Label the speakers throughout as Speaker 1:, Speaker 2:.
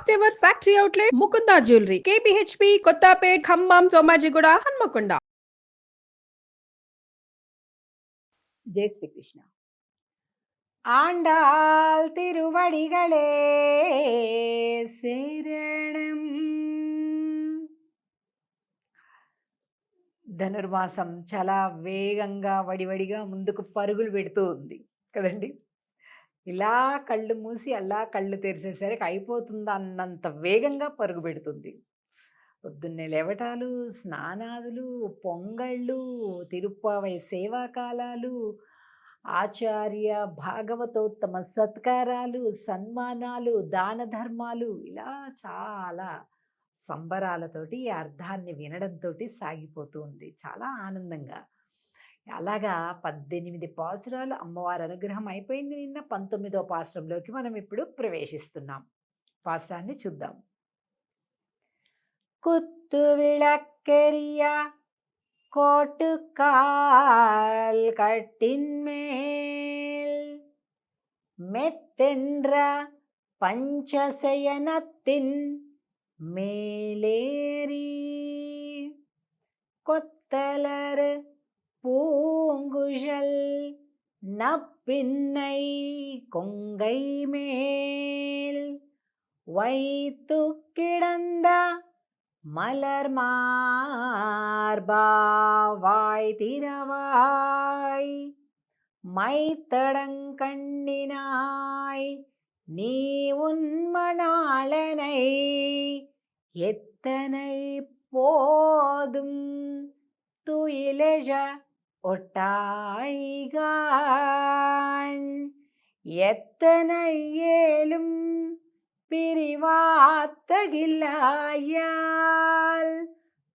Speaker 1: First ever factory outlet Mukunda jewellery కేపీహెచ్పి కొత్తపేట్ ఖమ్మం సోమాజిగూడ హన్మకొండ.
Speaker 2: జై శ్రీకృష్ణ. ఆండాల్ తిరువడిగళే శరణం. ధనుర్మాసం చాలా వేగంగా వడివడిగా ముందుకు పరుగులు పెడుతూ ఉంది కదండి. ఇలా కళ్ళు మూసి అలా కళ్ళు తెరిచేసరికి అయిపోతుందా అన్నంత వేగంగా పరుగు పెడుతుంది. పొద్దున్నే లేవటాలు, స్నానాదులు, పొంగళ్ళు, తిరుప్పావై సేవాకాలాలు, ఆచార్య భాగవతోత్తమ సత్కారాలు, సన్మానాలు, దాన ధర్మాలు, ఇలా చాలా సంబరాలతోటి ఈ అర్థాన్ని వినడంతో సాగిపోతూ ఉంది చాలా ఆనందంగా. అలాగా 18 పాసురాలు అమ్మవారి అనుగ్రహం అయిపోయింది. నిన్న 19వ పాసురంలోకి మనం ఇప్పుడు ప్రవేశిస్తున్నాం. పాసురాన్ని చూద్దాం. குத்து விளக்கெரிய கோட்டுக்கால் கட்டின்மேல் மெத்தென்ற பஞ்சசயனத்தின் மேலேறி கொத்தலர் பூங்குழல் நப்பின்னை கொங்கை மேல் வைத்து கிடந்த மலர் மார்பா வாய் திறவாய் மைத்தடங்கண்ணினாய் நீ உன்மணாளனை எத்தனை போதும் துயிலெழ ஒட்டாய்கான் எத்தனை ஏலும் பிரிவாத்தகில்லாயால்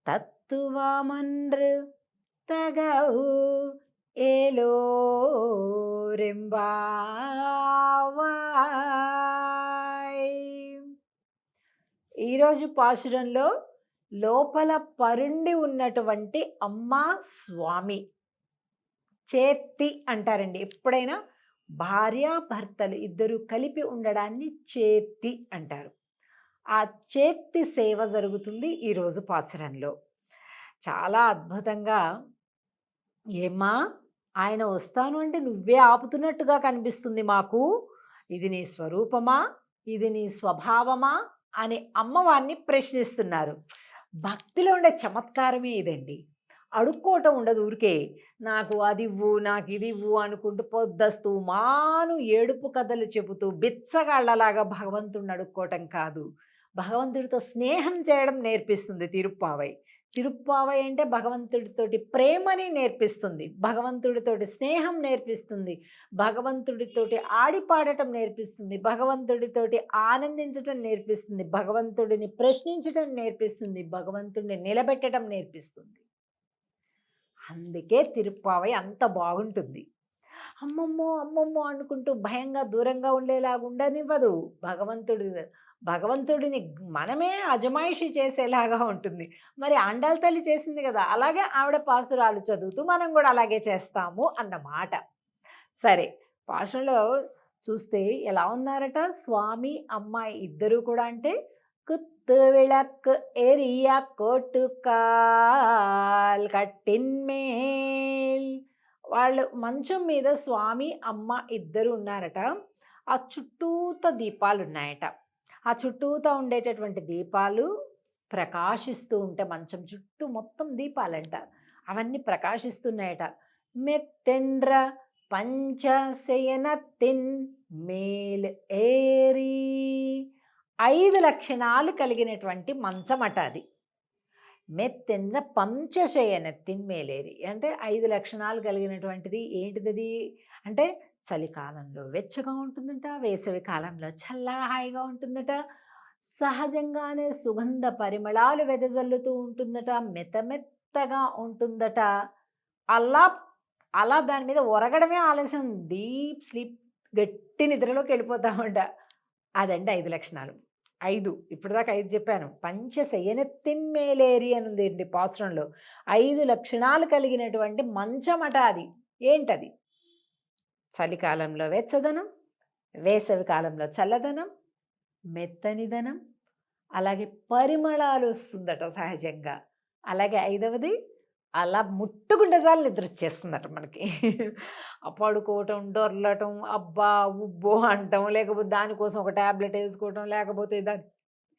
Speaker 2: தத்துவமன்று தகவு ఏలోరెంబావాయ్. ఈరోజు పాశురంలో లోపల పరుండి ఉన్నటువంటి అమ్మా స్వామి చేత్తి అంటారండి. ఎప్పుడైనా భార్యాభర్తలు ఇద్దరు కలిపి ఉండడాన్ని చేత్తి అంటారు. ఆ చేత్తి సేవ జరుగుతుంది ఈరోజు పాసురంలో. చాలా అద్భుతంగా, ఏమ్మా ఆయన వస్తాను అంటే నువ్వే ఆపుతున్నట్టుగా కనిపిస్తుంది మాకు, ఇది నీ స్వరూపమా, ఇది నీ స్వభావమా అని అమ్మవారిని ప్రశ్నిస్తున్నారు. భక్తిలో ఉండే చమత్కారమే ఇదండి. అడుక్కోవటం ఉండదు. ఊరికే నాకు అది ఇవ్వు, నాకు ఇది ఇవ్వు అనుకుంటూ పొద్దస్తూ మాను ఏడుపు కథలు చెబుతూ బిచ్చగాళ్లలాగా భగవంతుడిని అడుక్కోవటం కాదు. భగవంతుడితో స్నేహం చేయడం నేర్పిస్తుంది తిరుప్పావై. తిరుప్పావై అంటే భగవంతుడితోటి ప్రేమని నేర్పిస్తుంది, భగవంతుడితోటి స్నేహం నేర్పిస్తుంది, భగవంతుడితోటి ఆడిపాడటం నేర్పిస్తుంది, భగవంతుడితోటి ఆనందించటం నేర్పిస్తుంది, భగవంతుడిని ప్రశ్నించటం నేర్పిస్తుంది, భగవంతుడిని నిలబెట్టడం నేర్పిస్తుంది. అందుకే తిరుప్పావై అంత బాగుంటుంది. అమ్మమ్మో అమ్మమ్మో అనుకుంటూ భయంగా దూరంగా ఉండేలాగా ఉండనివ్వదు. భగవంతుడిని మనమే అజమాయిషి చేసేలాగా ఉంటుంది. మరి ఆండాళ్ళ తల్లి చేసింది కదా, అలాగే ఆవిడ పాసురాలు చదువుతూ మనం కూడా అలాగే చేస్తాము అన్నమాట. సరే, పాసురంలో చూస్తే ఎలా ఉన్నారట స్వామి అమ్మాయి ఇద్దరు కూడా అంటే குத்து விளக்கு எரிய கோட்டுக்கால் కట్టిన్మేల్. వాళ్ళు మంచం మీద స్వామి అమ్మ ఇద్దరు ఉన్నారట. ఆ చుట్టూత దీపాలు ఉన్నాయట. ఆ చుట్టూతా ఉండేటటువంటి దీపాలు ప్రకాశిస్తూ ఉంటే మంచం చుట్టూ మొత్తం దీపాలంట, అవన్నీ ప్రకాశిస్తున్నాయట. మెత్తెండ్ర పంచశయనతిన్ మేల్ ఏరి, 5 లక్షణాలు కలిగినటువంటి మంచం అట అది. మెత్తెన్న పంచశయనతిన్ మేలేరి అంటే 5 లక్షణాలు కలిగినటువంటిది. ఏంటిది అంటే చలికాలంలో వెచ్చగా ఉంటుందట, వేసవి కాలంలో చల్లగా హాయిగా ఉంటుందట, సహజంగానే సుగంధ పరిమళాలు వెదజల్లుతూ ఉంటుందట, మెత్తమెత్తగా ఉంటుందట. అలా అలా దాని మీద ఒరగడమే ఆలస్యం, డీప్ స్లీప్, గట్టి నిద్రలోకి వెళ్ళిపోతామంట. అదండి 5 లక్షణాలు. 5 ఇప్పటిదాకా 5 చెప్పాను. పంచశయనతిన్ మేలేరి అని ఉందండి పాసురంలో. 5 లక్షణాలు కలిగినటువంటి మంచమట అది. ఏంటది? చలికాలంలో వెచ్చదనం, వేసవి కాలంలో చల్లదనం, మెత్తనిదనం, అలాగే పరిమళాలు వస్తుందట సహజంగా. అలాగే ఐదవది అలా ముట్టుకుంటే చాలు నిద్ర వచ్చేస్తుందట మనకి. పడుకోవటం, దొర్లటం, అబ్బా! ఉబ్బో అంటం, లేకపోతే దానికోసం ఒక టాబ్లెట్ ఏసుకోవటం, లేకపోతే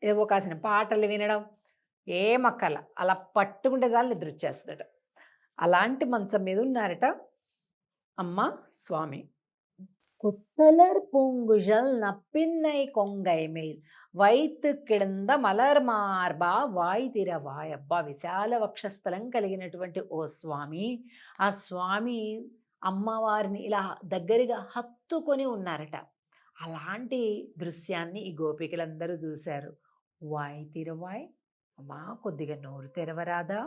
Speaker 2: ఏవో కాసిన పాటలు వినడం, ఏం అక్కర్ల. అలా పట్టుకుంటే చాలు నిద్ర వచ్చేస్తదట. అలాంటి మంచం మీద ఉన్నారట అమ్మ, స్వామి. "குத்தலர் பூங்குழல் நப்பின்னை கொங்கை மேல் వైతు కింద మలర్ మార్బా వాయ్ తిరవాయ్." అబ్బా! విశాల వక్షస్థలం కలిగినటువంటి ఓ స్వామి, ఆ స్వామి అమ్మవారిని ఇలా దగ్గరగా హత్తుకొని ఉన్నారట. అలాంటి దృశ్యాన్ని ఈ గోపికలందరూ చూశారు. "వాయ్ తిరవాయ్, అమ్మా కొద్దిగా నోరు తెరవరాదా,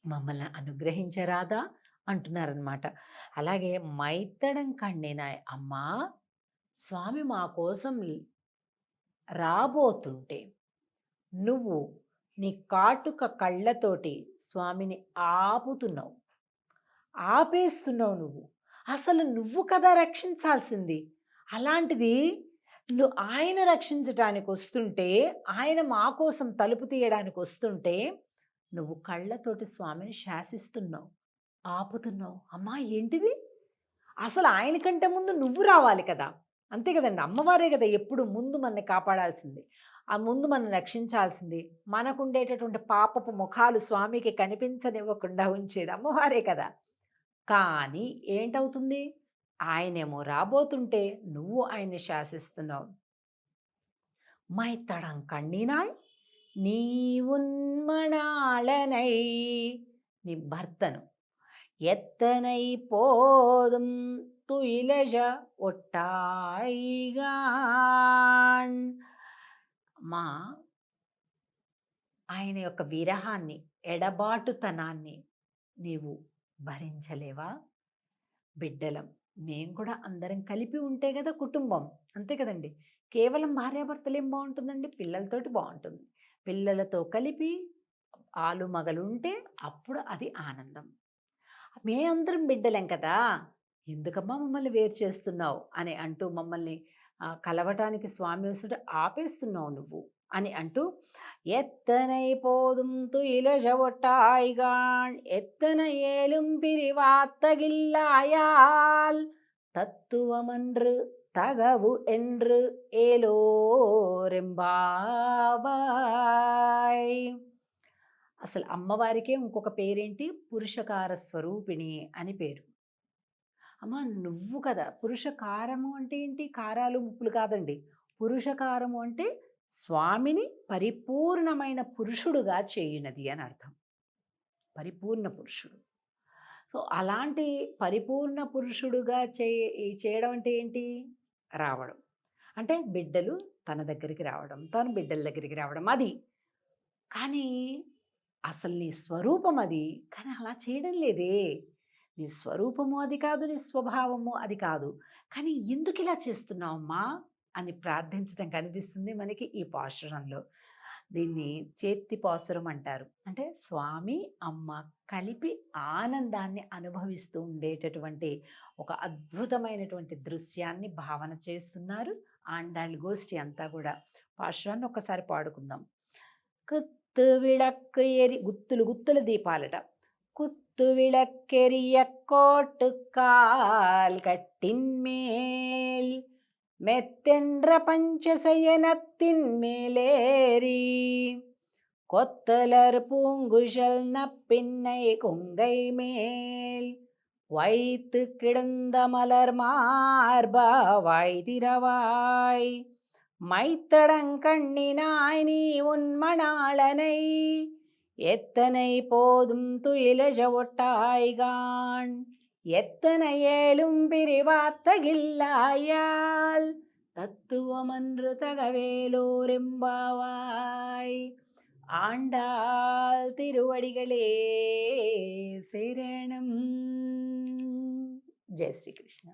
Speaker 2: మమ్మల్ని అనుగ్రహించరాదా" అంటున్నారనమాట. అలాగే మైత్తడం కండినాయ్, అమ్మా స్వామి మా కోసం రాబోతుంటే నువ్వు నీ కాటుక కళ్ళతోటి స్వామిని ఆపుతున్నావు, ఆపేస్తున్నావు నువ్వు. అసలు నువ్వు కదా రక్షించాల్సింది. అలాంటిది ఆయన రక్షించటానికి వస్తుంటే, ఆయన మా కోసం తలుపు తీయడానికి వస్తుంటే నువ్వు కళ్ళతోటి స్వామిని శాసిస్తున్నావు, ఆపుతున్నావు. అమ్మా ఏంటిది? అసలు ఆయన కంటే ముందు నువ్వు రావాలి కదా. అంతే కదండి, అమ్మవారే కదా ఎప్పుడు ముందు మనల్ని కాపాడాల్సింది, ఆ ముందు మనం రక్షించాల్సింది. మనకుండేటటువంటి పాపపు ముఖాలు స్వామికి కనిపించనివ్వకుండా ఉంచేది అమ్మవారే కదా. కానీ ఏంటవుతుంది, ఆయనేమో రాబోతుంటే నువ్వు ఆయన్ని శాసిస్తున్నావు. మైత్తడం కண்ணினாய் నీ ఉన్మణాళనై, నీ భర్తను ఎత్తనై పోదుం తుయిలజ ఒట్టాయిగాన్. మా ఆయన యొక్క విరహాన్ని, ఎడబాటుతనాన్ని నీవు భరించలేవా? బిడ్డలం మేము కూడా అందరం కలిపి ఉంటే కదా కుటుంబం, అంతే కదండి. కేవలం భార్యాభర్తలు ఏం బాగుంటుందండి, పిల్లలతోటి బాగుంటుంది. పిల్లలతో కలిపి ఆలు మగలు ఉంటే అప్పుడు అది ఆనందం. మేమందరం బిడ్డలేం కదా, ఎందుకమ్మా మమ్మల్ని వేరు చేస్తున్నావు అని అంటూ మమ్మల్ని కలవటానికి స్వామి వస్తుంటే ఆపేస్తున్నావు నువ్వు అని అంటూ, ఎత్తనై పోదుం తుయిలజ ఒట్టాయిగాన్ ఎత్తన ఏలుం పిరివాత్తగిల్లాయాల్ తత్తువమன்று తగవు ఎండ్రు ఏలోరెంబావాయ్. అసలు అమ్మవారికే ఇంకొక పేరేంటి, పురుషకార స్వరూపిణి అని పేరు. అమ్మ నువ్వు కదా, పురుషకారము అంటే ఏంటి, కారాలు ముప్పులు కాదండి. పురుషకారము అంటే స్వామిని పరిపూర్ణమైన పురుషుడుగా చేయునది అని అర్థం, పరిపూర్ణ పురుషుడు. సో అలాంటి పరిపూర్ణ పురుషుడుగా చేయడం అంటే ఏంటి, రావడం అంటే బిడ్డలు తన దగ్గరికి రావడం, తను బిడ్డల దగ్గరికి రావడం అది. కానీ అసలు నీ స్వరూపం అది, కానీ అలా చేయడం లేదే. నీ స్వరూపము అది కాదు, నీ స్వభావము అది కాదు, కానీ ఎందుకు ఇలా చేస్తున్నావమ్మా అని ప్రార్థించడం కనిపిస్తుంది మనకి ఈ పాశురంలో. దీన్ని చేతి పాసురం అంటారు. అంటే స్వామి అమ్మ కలిపి ఆనందాన్ని అనుభవిస్తూ ఉండేటటువంటి ఒక అద్భుతమైనటువంటి దృశ్యాన్ని భావన చేస్తున్నారు ఆండాళ్ళ గోష్ఠి అంతా కూడా. పాశురాన్ని ఒక్కసారి పాడుకుందాం. కుత్తు విளக்கு ఎరి, గుత్తులు గుత్తుల దీపాలట. குத்து விளக்கெரிய கோட்டுக்கால் கட்டின்மேல் மெத்தென்ற பஞ்சசயனத்தின் மேலேறி கொத்தலர் பூங்குழல் நப்பின்னை கொங்கை மேல் வைத்து கிடந்த மலர் மார்பா வாய் திரவாய் மைத்தடங்கண்ணினாய் நீ உன்மணாளனை எத்தனை போதும் துயிலஜ ஒட்டாய்கான் எத்தனை ஏலும் பிரிவாத்தகில்லாயால் தத்துவமன்று தகவேலோரெம்பாவாய். ஆண்டாள் திருவடிகளே சரணம். ஜெய் ஸ்ரீ கிருஷ்ணா.